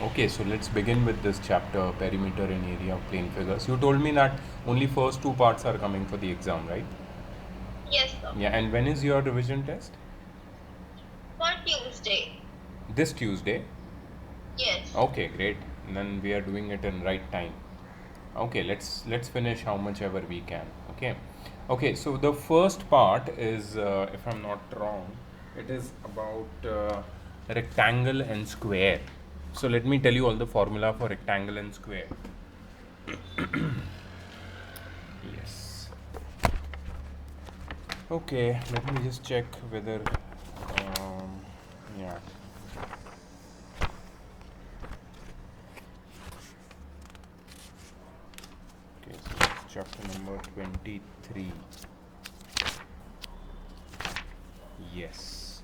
Okay, so let's begin with this chapter, perimeter and area of plane figures. You told me that only first two parts are coming for the exam, right? Yes, sir. Yeah, and when is your revision test? For Tuesday. This Tuesday. Yes. Okay, great. Then we are doing it in right time. Okay, let's finish how much ever we can. Okay, okay. So the first part is, if I'm not wrong, it is about rectangle and square. So let me tell you all the formula for rectangle and square. Yes. Okay, let me just check whether, yeah. Okay, so it's chapter number 23. Yes.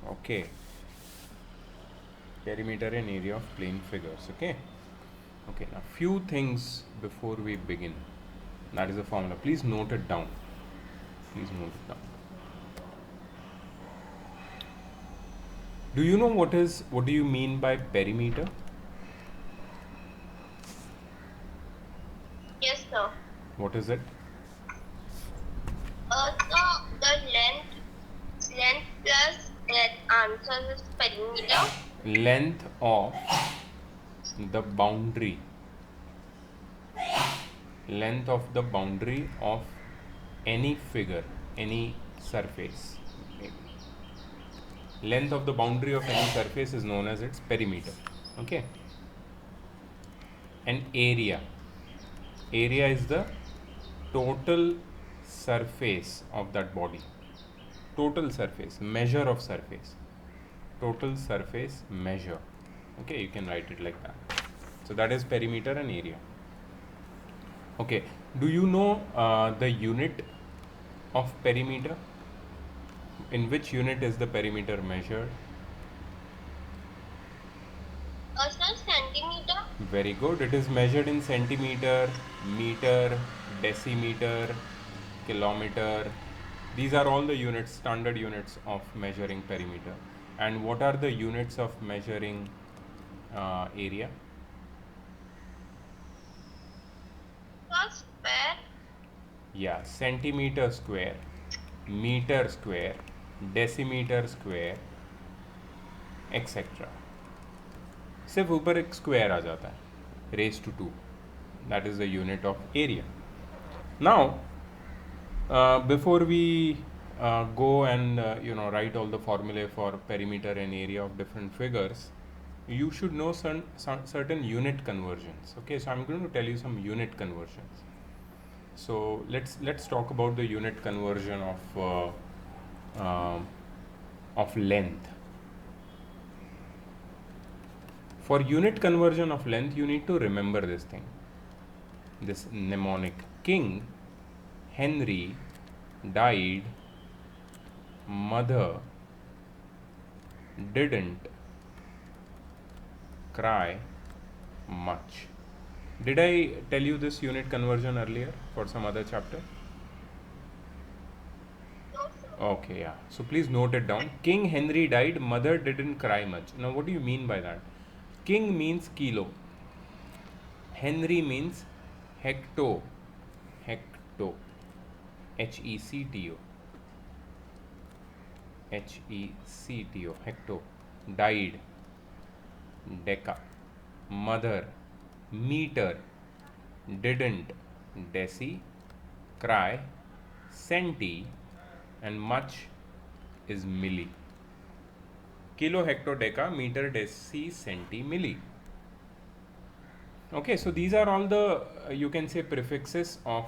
Okay. Perimeter and area of plane figures. Okay. Okay, now few things before we begin. That is the formula. Please note it down. Please note it down. Do you know what do you mean by perimeter? Yes, sir. What is it? So the length plus breadth answer is perimeter. Length of the boundary. Length of the boundary of any figure, any surface. Length of the boundary of any surface is known as its perimeter. Okay. And area is the total surface of that body. Total surface, measure of surface. Total surface measure. Okay, you can write it like that. So that is perimeter and area. Okay, do you know the unit of perimeter? In which unit is the perimeter measured? Sir, centimeter. Very good. It is measured in centimeter, meter, decimeter, kilometer. These are all the units, standard units of measuring perimeter. And what are the units of measuring area? Sir, square. Yeah, centimeter square, meter square, decimeter square, etc. सिर्फ ऊपर एक square आ जाता है raise to 2 that is the unit of area now before we go and write all the formulae for perimeter and area of different figures, you should know some certain unit conversions. Okay, so I'm going to tell you some unit conversions. So let's talk about the unit conversion of length. For unit conversion of length, you need to remember this thing, this mnemonic. King Henry died, mother didn't cry much. Did I tell you this unit conversion earlier for some other chapter? No, sir. Okay, yeah. So please note it down. King Henry died, mother didn't cry much. Now, what do you mean by that? King means kilo, Henry means hecto, hecto, HECTO, HECTO, hecto, died, deca, mother, meter, didn't, deci, cry, centi, and much is milli. Kilo, hecto, deca, meter, deci, centi, milli. Okay, so these are all the you can say prefixes of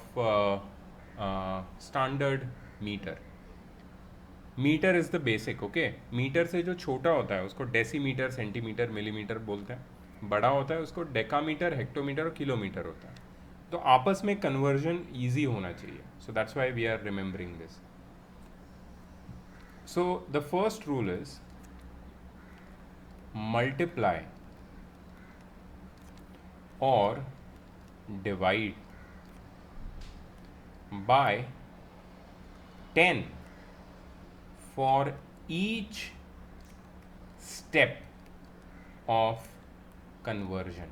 standard meter. Metre is the basic. Okay, metre से जो छोटा होता है उसको decimetre, centimetre, millimetre बोलते हैं. बड़ा होता है उसको डेकामीटर, हेक्टोमीटर और किलोमीटर होता है. तो आपस में कन्वर्जन ईजी होना चाहिए. So that's why we are remembering this. So the first rule is multiply और divide by 10 for each step of conversion.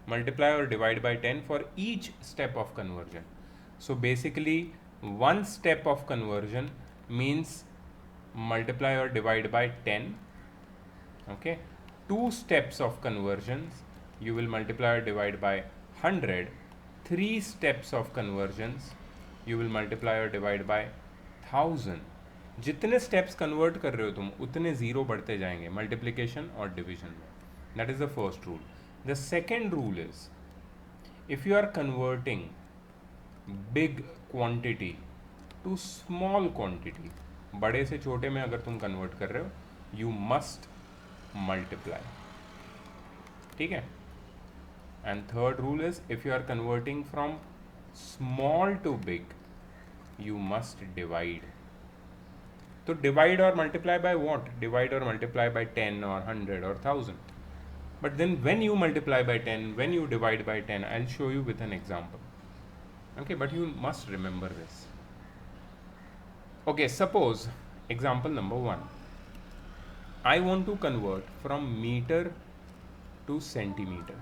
Multiply or divide by 10 for each step of conversion. So basically one step of conversion means multiply or divide by 10. Okay, two steps of conversions you will multiply or divide by 100. Three steps of conversions you will multiply or divide by 1000. जितने steps convert कर रहे हो तुम उतने zero बढ़ते जाएंगे multiplication और division में. That is the first rule. The second rule is if you are converting big quantity to small quantity, बड़े से छोटे में अगर तुम कन्वर्ट कर रहे हो you must multiply. ठीक है. And third rule is if you are converting from small to big you must divide. तो divide or multiply by what? Divide or multiply by 10 or 100 or 1000. But then when you multiply by 10, when you divide by 10, I'll show you with an example. Okay, but you must remember this. Okay, suppose example number 1. I want to convert from meter to centimeter.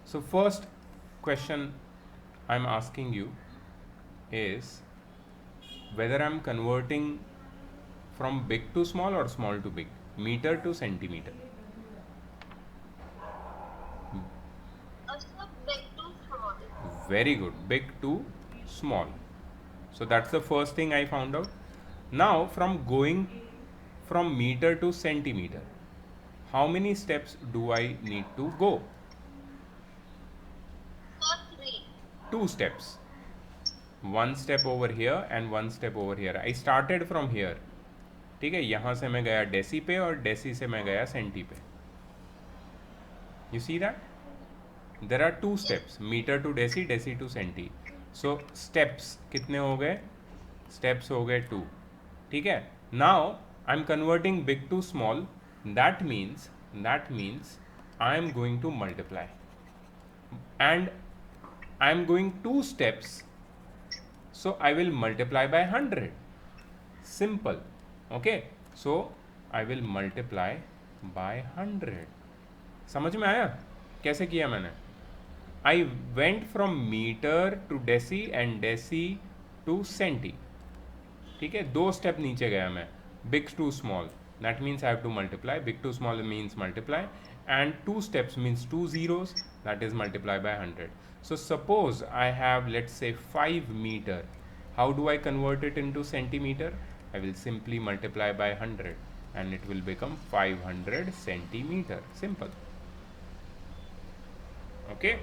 So first question I'm asking you is whether I'm converting from big to small or small to big, meter to centimeter. Big to small. Very good. Big to small. So that's the first thing I found out. Now from going from meter to centimeter, how many steps do I need to go? Three. Two steps. One step over here and one step over here. I started from here. ठीक है, यहाँ से मैं गया deci पे और deci से मैं गया सेंटी पे. You see that? There are two steps, meter to deci, deci to centi. So steps कितने हो गए? Steps हो गए 2. ठीक है. Now I'm converting big to small. That means I am going to multiply, and I am going 2 steps. So I will multiply by 100. Simple. Okay. So I will multiply by 100. समझ में आया कैसे किया मैंने? I went from meter to deci and deci to centi. ठीक है, 2 step नीचे गया मैं. Big to small, that means I have to multiply. Big to small means multiply, and 2 steps means 2 zeros, that is multiply by 100. So suppose I have, let's say, 5 meter. How do I convert it into centimeter? I will simply multiply by 100 and it will become 500 centimeter. Simple. Okay,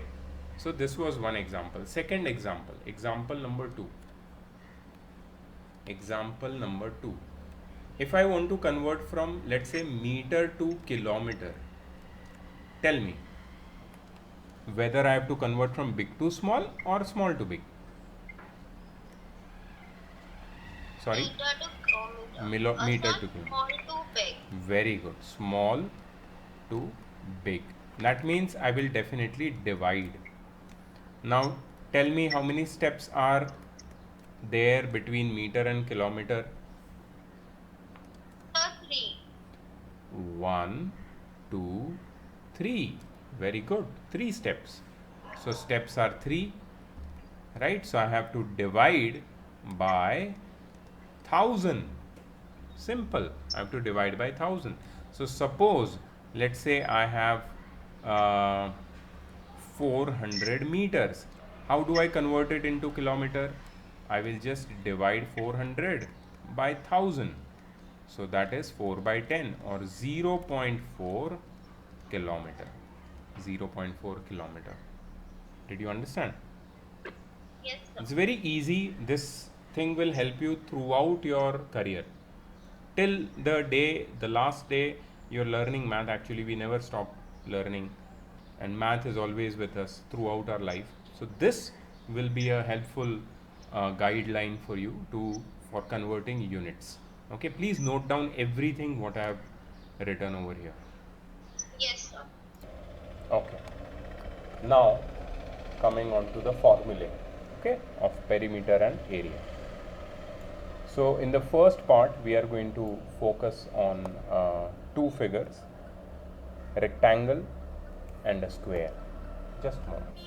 so this was one example. Second example, example number 2. Example number 2. If I want to convert from, let's say, meter to kilometer, tell me whether I have to convert from big to small or small to big. Sorry? Meter to kilometer. Meter to kilometer. Small to big. Very good. Small to big. That means I will definitely divide. Now tell me how many steps are there between meter and kilometer? 3. 1, 2, 3. Very good. 3 steps. So steps are 3, right? So I have to divide by 1000. Simple. I have to divide by 1000. So suppose, let's say I have 400 meters. How do I convert it into kilometer? I will just divide 400 by 1000. So that is 4 by 10 or 0.4 kilometer. 0.4 kilometer. Did you understand? Yes, sir. It's very easy. This thing will help you throughout your career. Till the last day you're learning math. Actually, we never stop learning, and math is always with us throughout our life. So this will be a helpful guideline for you for converting units. Okay, please note down everything what I have written over here. Yes, sir. Okay. Now coming on to the formulae, okay, of perimeter and area. So in the first part we are going to focus on 2 figures. rectangle and a square. Just a moment.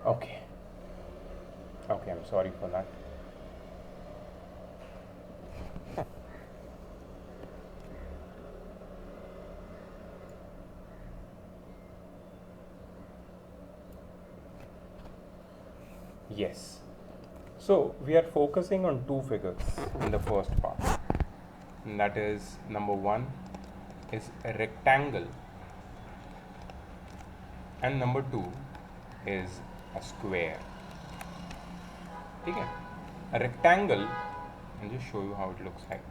Okay, I'm sorry for that. Yes, so we are focusing on two figures in the first part, and that is number one is a rectangle, and number two is a square. Okay, a rectangle, I'll just show you how it looks like.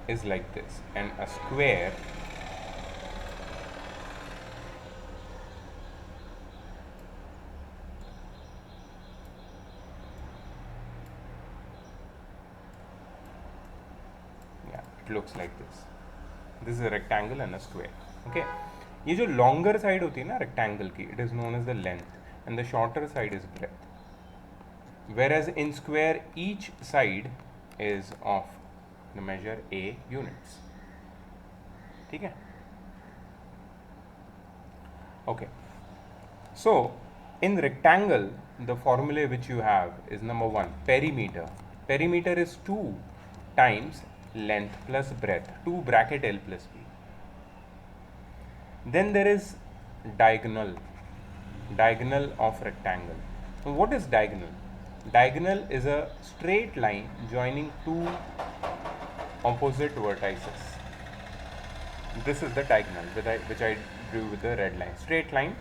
Is like this, and a square it looks like this. This is a rectangle and a square. Okay, ये जो longer side होती है ना rectangle की, it is known as the length, and the shorter side is breadth. Whereas in square, each side is of the measure A units. ठीक है? Okay. So in rectangle, the formula which you have is number one, perimeter. Perimeter is 2 times length plus breadth, 2 bracket L plus B. Then there is diagonal of rectangle. So what is diagonal? Diagonal is a straight line joining two opposite vertices. This is the diagonal which I drew with the red line. Straight line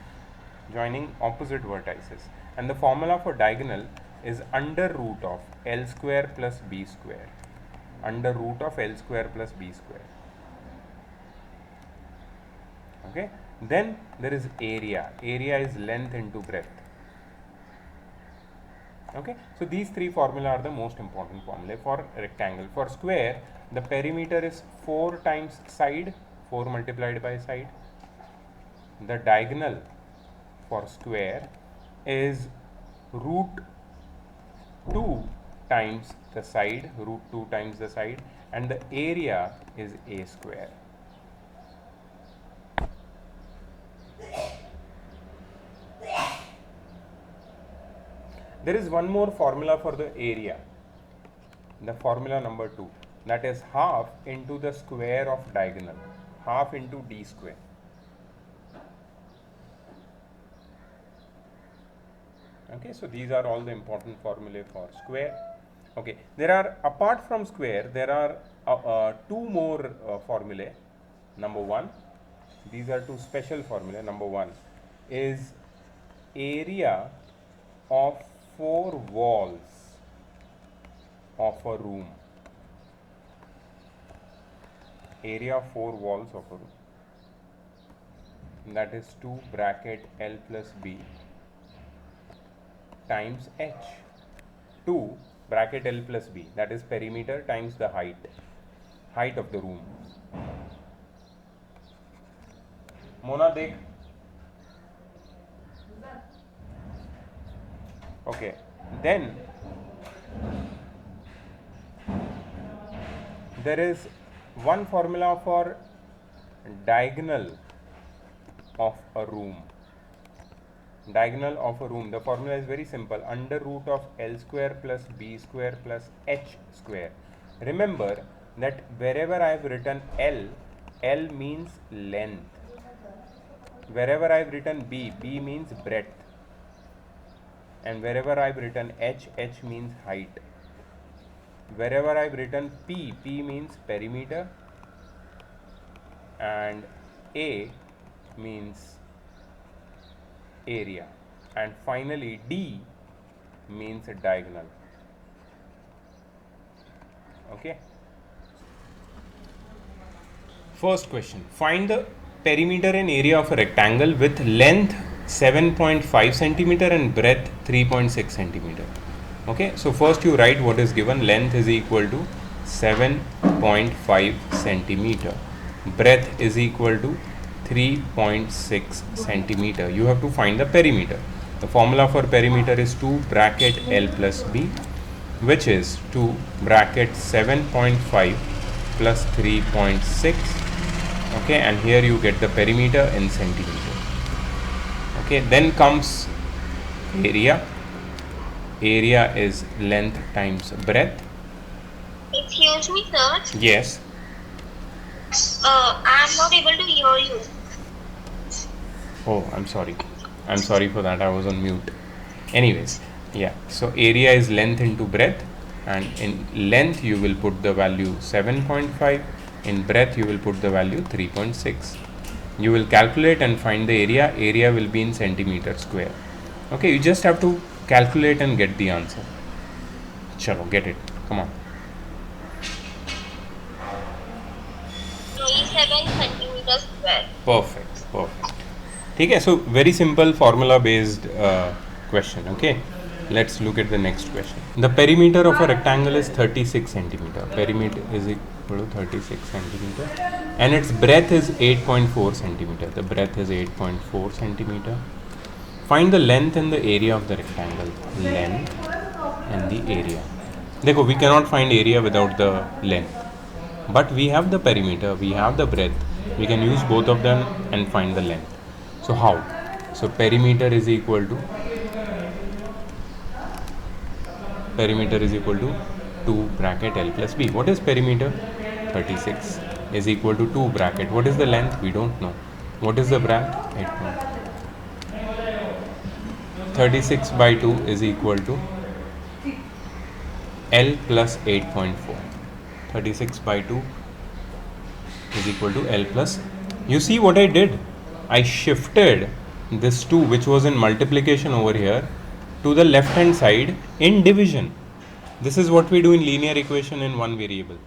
joining opposite vertices. And the formula for diagonal is under root of L square plus B square. Under root of L square plus B square. Okay. Then there is area. Area is length into breadth. Okay. So these three formula are the most important formula for rectangle. For square, the perimeter is 4 times side, 4 multiplied by side. The diagonal for square is root 2 times the side, root 2 times the side, and the area is A square. There is one more formula for the area, the formula number 2, that is half into the square of diagonal, half into D square. Okay, so these are all the important formulae for square. Okay, there are, apart from square, there are two more formulae. Number one, these are two special formulae. Number one is area of 4 walls of a room. Area of 4 walls of a room. And that is 2 bracket L plus B times H. 2 bracket L plus B, that is perimeter times the height of the room. Mona, dekh. Okay, then there is one formula for diagonal of a room. Diagonal of a room, the formula is very simple, under root of L square plus B square plus H square. Remember that wherever I have written L, L means length. Wherever I have written B, B means breadth. And wherever I have written H, H means height. Wherever I have written P, P means perimeter. And A means area, and finally D means a diagonal. Okay. First question, find the perimeter and area of a rectangle with length 7.5 centimeter and breadth 3.6 centimeter. Okay, so first you write what is given. Length is equal to 7.5 centimeter, breadth is equal to 3.6 centimeter. You have to find the perimeter. The formula for perimeter is 2 bracket L plus B which is 2 bracket 7.5 plus 3.6. Okay, and here you get the perimeter in centimeter. Okay, then comes area. Area is length times breadth. Excuse me, sir. Yes. I'm not able to hear you. Oh, I'm sorry. I'm sorry for that. I was on mute. Anyways, yeah. So area is length into breadth, and in length you will put the value 7.5. In breadth you will put the value 3.6. You will calculate and find the area. Area will be in centimeter square. Okay, you just have to calculate and get the answer. Chalo, get it. Come on. 27 centimeters square. Perfect. Perfect. ठीक है, so very simple formula based question. Okay, let's look at the next question. The perimeter of a rectangle is 36 centimeter. Perimeter is equal to 36 centimeter, and its breadth is 8.4 centimeter. The breadth is 8.4 centimeter. Find the length and the area of the rectangle. Length and the area. देखो, we cannot find area without the length, but we have the perimeter, we have the breadth. We can use both of them and find the length. So how? So perimeter is equal to 2 bracket L plus B. What is perimeter? 36 is equal to 2 bracket. What is the length? We don't know. What is the breadth? 8. 36 by 2 is equal to L plus 8.4. 36 by 2 is equal to L plus. You see what I did? I shifted this 2, which was in multiplication over here, to the left hand side in division. This is what we do in linear equation in one variable.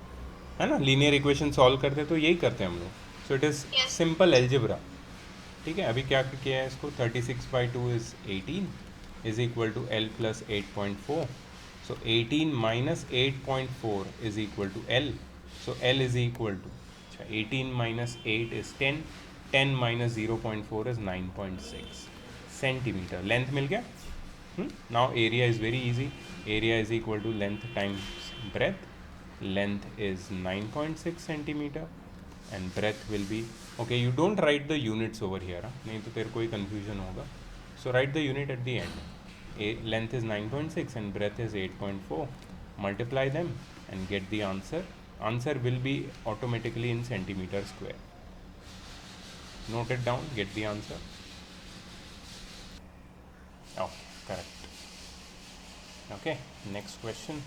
है ना, linear equation solve करते तो यही करते हैं हम लोग. So it is simple algebra. ठीक है, अभी क्या किया है इसको? 36 by 2 is 18 is equal to L plus 8.4. So 18 minus 8.4 is equal to L. So L is equal to 18 minus 8 is 10. 10 minus 0.4 is 9.6 centimeter. Length मिल गया. Now area is very easy. Area is equal to length times breadth. Length is 9.6 centimeter and breadth will be, okay, you don't write the units over here, नहीं तो तेरे कोई confusion होगा. So write the unit at the end. Length is 9.6 and breadth is 8.4. Multiply them and get the answer. Answer will be automatically in centimeter square. Note it down, get the answer. Okay, correct. Okay, next question.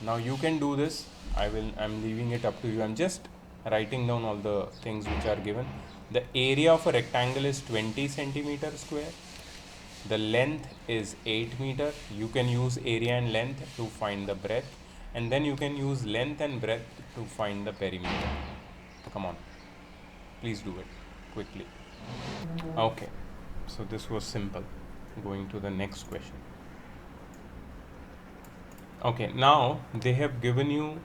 Now you can do this. I'm leaving it up to you. I'm just writing down all the things which are given. The area of a rectangle is 20 centimeter square. The length is 8 meter. You can use area and length to find the breadth, and then you can use length and breadth to find the perimeter. Come on, please do it quickly. Okay, so this was simple. Going to the next question. Okay, now they have given you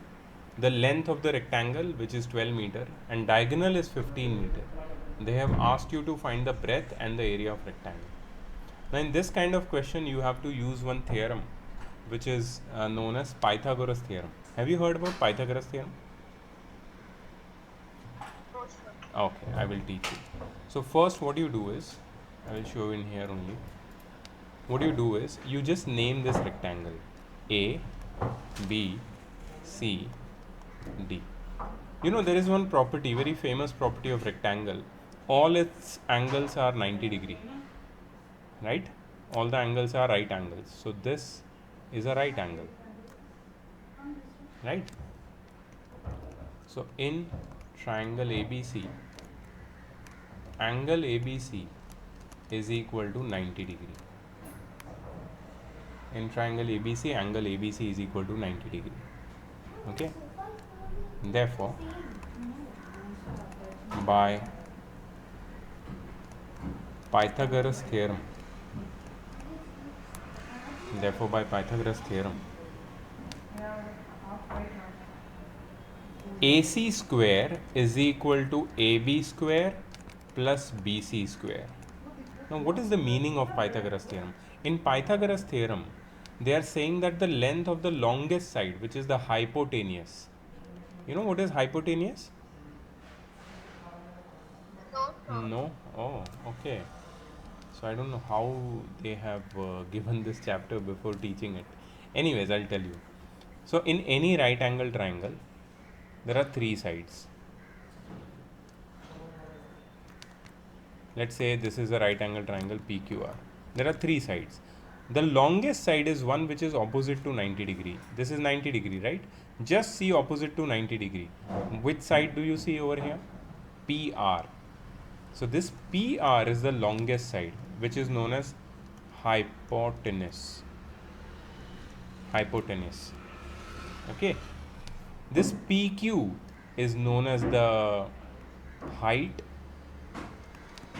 the length of the rectangle, which is 12 meter, and diagonal is 15 meter. They have asked you to find the breadth and the area of rectangle. Now in this kind of question you have to use one theorem which is known as Pythagoras theorem. Have you heard about Pythagoras theorem? Okay, I will teach you. So first what you do is, I will show you in here only. What you do is, you just name this rectangle A, B, C, D. You know, there is one property, very famous property of rectangle. All its angles are 90 degree, right? All the angles are right angles. So this is a right angle, right? So in triangle ABC, angle ABC is equal to 90 degree. In triangle ABC, angle ABC is equal to 90 degree. Okay. Therefore, by Pythagoras theorem, AC square is equal to AB square plus BC square. Now, what is the meaning of Pythagoras theorem? In Pythagoras theorem, they are saying that the length of the longest side, which is the hypotenuse. You know what is hypotenuse? No, sir. No? Oh, okay. So I don't know how they have given this chapter before teaching it. Anyways, I'll tell you. So in any right angle triangle, there are three sides. Let's say this is a right angle triangle PQR. There are three sides. The longest side is one which is opposite to 90 degree. This is 90 degree, right? Just see opposite to 90 degree. Which side do you see over here? PR. So this PR is the longest side, which is known as hypotenuse. Hypotenuse. Okay. This PQ is known as the height,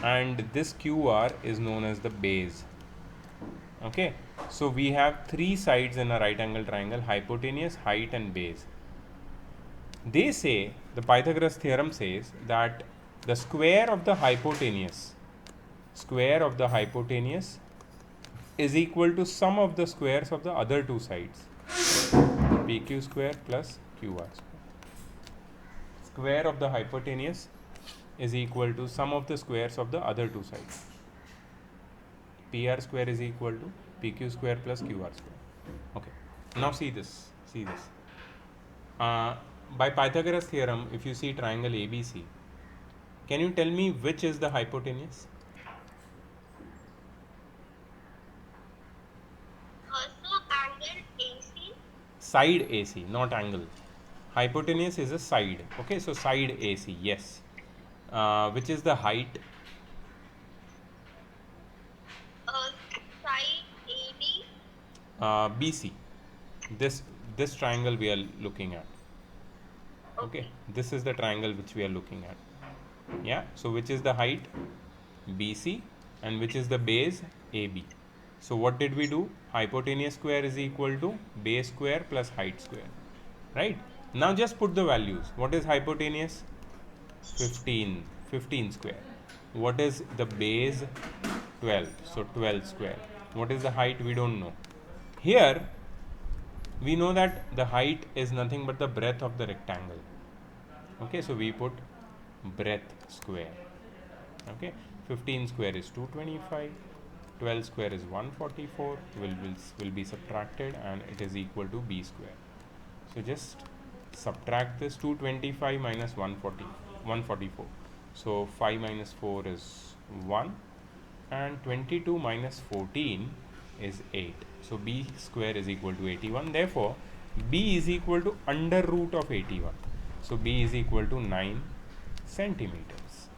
and this QR is known as the base. Okay, so we have three sides in a right angle triangle: hypotenuse, height, and base. They say, the Pythagoras theorem says that the square of the hypotenuse is equal to sum of the squares of the other two sides, PQ square plus QR square. Square of the hypotenuse is equal to sum of the squares of the other two sides. PR square is equal to PQ square plus QR square. Okay, now see this. By Pythagoras theorem, if you see triangle ABC, can you tell me which is the hypotenuse? Also, angle AC. Side AC, not angle. Hypotenuse is a side. Okay, so side AC, yes. Which is the height? Side AD. BC. This triangle we are looking at. Okay, this is the triangle which we are looking at. Yeah, so which is the height? BC, and which is the base? AB. So what did we do? Hypotenuse square is equal to base square plus height square, right? Now just put the values. What is hypotenuse? 15 square. What is the base? 12, so 12 square. What is the height? We don't know. Here we know that the height is nothing but the breadth of the rectangle. Okay, so we put breadth square. Okay, 15 square is 225, 12 square is 144, will be subtracted, and it is equal to b square. So just subtract this. 225 minus 144. So 5 minus 4 is 1, and 22 minus 14 is 8. So b square is equal to 81. Therefore, b is equal to under root of 81. So b is equal to 9 centimeters.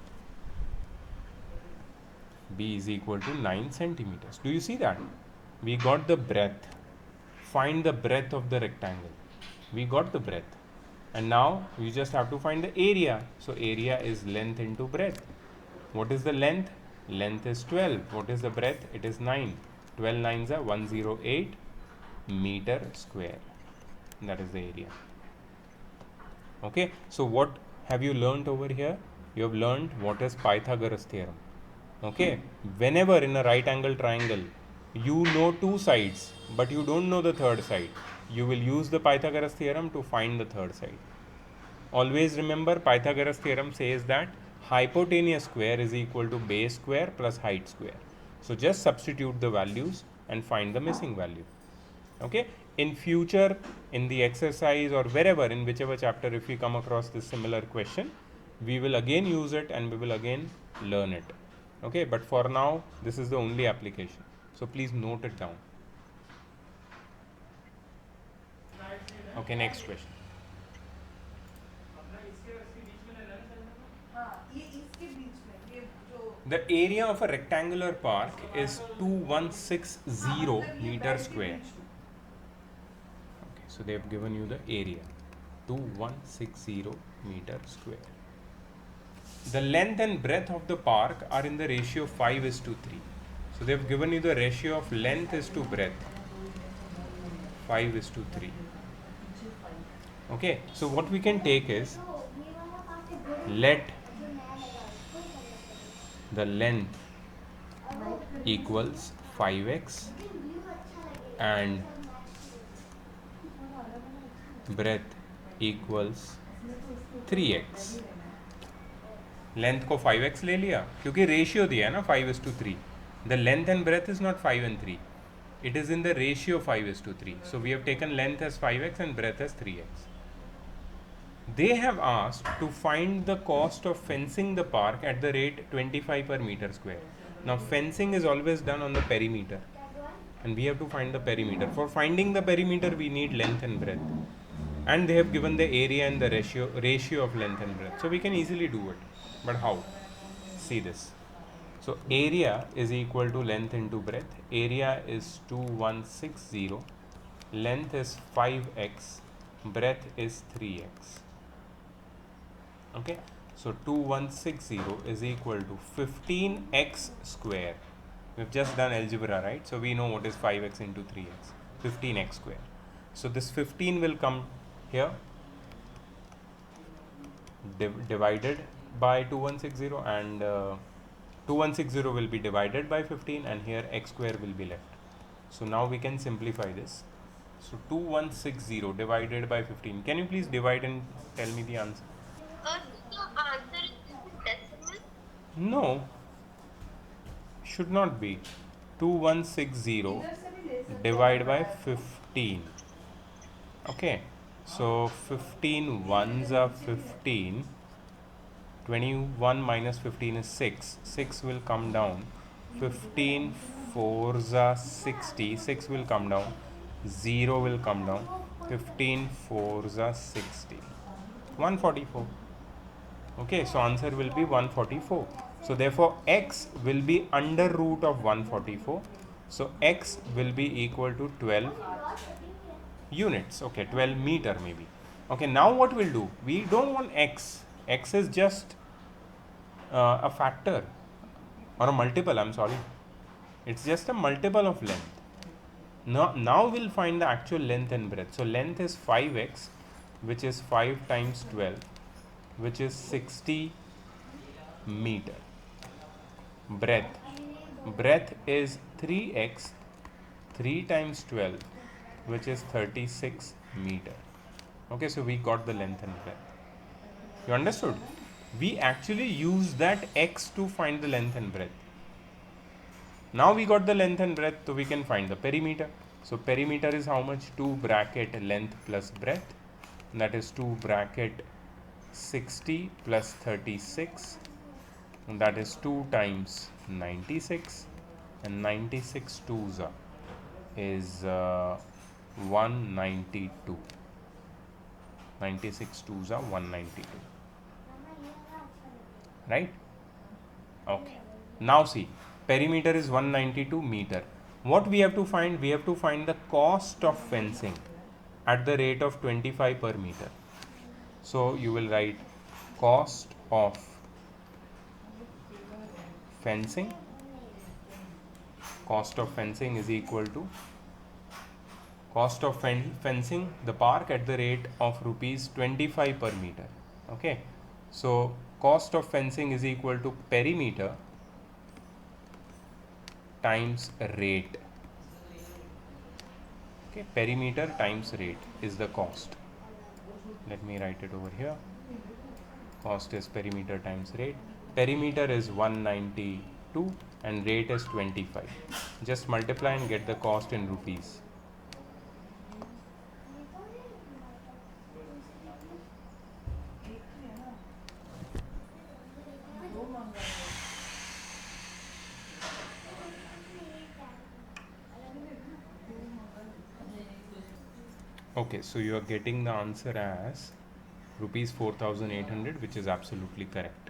B is equal to 9 centimeters. Do you see that? We got the breadth. Find the breadth of the rectangle. We got the breadth. And now we just have to find the area. So area is length into breadth. What is the length? Length is 12. What is the breadth? It is 9. 12 nines are 108 meter square. That is the area. Okay, so what have you learnt over here? You have learnt what is Pythagoras theorem. Okay, whenever in a right angle triangle you know two sides but you don't know the third side, you will use the Pythagoras theorem to find the third side. Always remember, Pythagoras theorem says that hypotenuse square is equal to base square plus height square. So just substitute the values and find the missing value. Okay, in future, in the exercise or wherever, in whichever chapter, if we come across this similar question, we will again use it and we will again learn it. Okay, but for now this is the only application, so please note it down. Okay, next question. The area of a rectangular park is 2160 meter square. Okay, so they have given you the area, 2160 meter square. The length and breadth of the park are in the ratio 5:3. So they have given you the ratio of length is to breadth, 5:3. Okay, so what we can take is, let the length equals 5x and breadth equals 3x. Length को 5x ले लिया क्योंकि ratio दिया है ना 5:3. The length and breadth is not 5 and 3. It is in the ratio 5:3. So we have taken length as 5x and breadth as 3x. They have asked to find the cost of fencing the park at the rate 25 per meter square. Now fencing is always done on the perimeter and we have to find the perimeter. For finding the perimeter we need length and breadth. And they have given the area and the ratio of length and breadth. So we can easily do it. But how? See this. So area is equal to length into breadth. Area is 2160. Length is 5x. Breadth is 3x. Okay. So 2160 is equal to 15x square. We've just done algebra, right? So we know what is 5x into 3x. 15x square. So this 15 will come here, divided by 2160, and 2160 will be divided by 15, and here x square will be left. So now we can simplify this. So 2160 divided by 15. Can you please divide and tell me the answer? The answer is in decimal. No, should not be. 2160 divided by 15. Okay, so 15 ones are 15. 21 minus 15 is 6. 6 will come down. 15 fours are 60. 6 will come down. 0 will come down. 15 fours are 60. 144. Okay, so answer will be 144. So therefore x will be under root of 144. So x will be equal to 12 units. Okay, 12 meter maybe. Okay, now what we'll do? We don't want x. X is just a factor or a multiple. I'm sorry. It's just a multiple of length. Now we'll find the actual length and breadth. So length is 5x, which is 5 times 12, which is 60 meter. Breadth is 3x, 3 times 12, which is 36 meter. Okay, so we got the length and breadth. You understood? We actually use that x to find the length and breadth. Now we got the length and breadth, so we can find the perimeter. So perimeter is how much? 2 bracket length plus breadth. That is 2 bracket 60 plus 36. And that is 2 times 96. And 96 twos is 192. 96 twos are 192. Right? Okay. Now see, perimeter is 192 meter. What we have to find? We have to find the cost of fencing at the rate of 25 per meter. So you will write cost of fencing. Cost of fencing is equal to cost of fencing the park at the rate of rupees 25 per meter. Okay. So cost of fencing is equal to perimeter times rate. Okay, perimeter times rate is the cost. Let me write it over here. Cost is perimeter times rate. Perimeter is 192 and rate is 25. Just multiply and get the cost in rupees. Okay, so you are getting the answer as rupees 4,800, which is absolutely correct.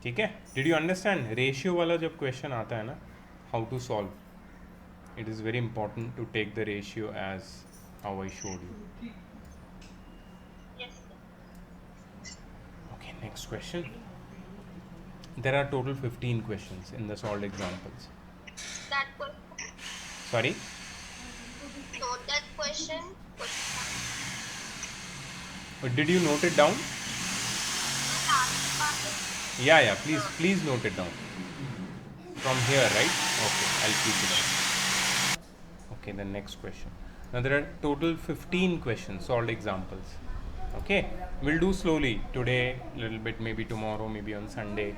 ठीक है? Did you understand? Ratio वाला जब question आता है ना, how to solve? It is very important to take the ratio as how I showed you. Yes, sir. Okay, next question. There are total 15 questions in the solved examples. That question. Sorry? Note that question. Did you note it down? Last part is Yeah, please note it down. From here, right? Okay, I'll keep it. Okay, the next question. Now there are total 15 questions, solved examples. Okay, we'll do slowly today, little bit, maybe tomorrow, maybe on Sunday.